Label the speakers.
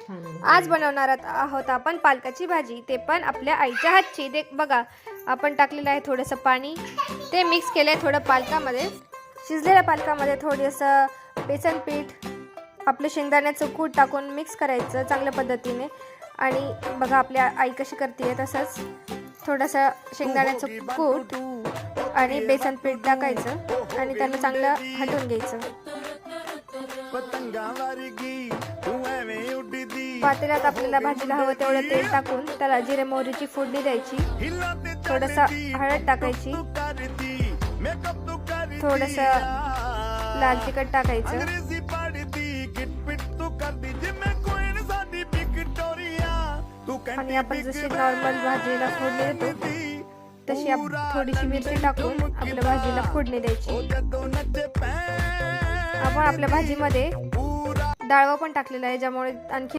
Speaker 1: आज बनवणार आहोत आपण पालकाची भाजी, ते पण आपल्या आईच्या हातची। ते बघा, आपण टाकलेलं आहे थोडंसं पाणी, ते मिक्स केलं आहे थोडं पालकामध्ये। शिजलेल्या पालकामध्ये थोडंसं बेसन पीठ, आपलं शेंगदाण्याचं कूट टाकून मिक्स करायचं चांगल्या पद्धतीने। आणि बघा आपल्या आई कशी करते तसंच थोडंसं शेंगदाण्याचं कूट आणि बेसन पीठ टाकायचं आणि त्यांना चांगलं हटवून घ्यायचं। पातेल्यात आपल्याला भाजीला हवं तेवढं तेल टाकून त्याला जिरे मोहरीची फोडणी द्यायची, थोडंसं हळद टाकायची, थोडंसं लाल तिखट टाकायचं आणि आपण जशी नॉर्मल भाजीला फोडणी देतो तशी थोडीशी मिरची टाकून आपल्या भाजीला फोडणी द्यायची। आपण आपल्या भाजीमध्ये डाळवा पण टाकलेला आहे, ज्यामुळे आणखी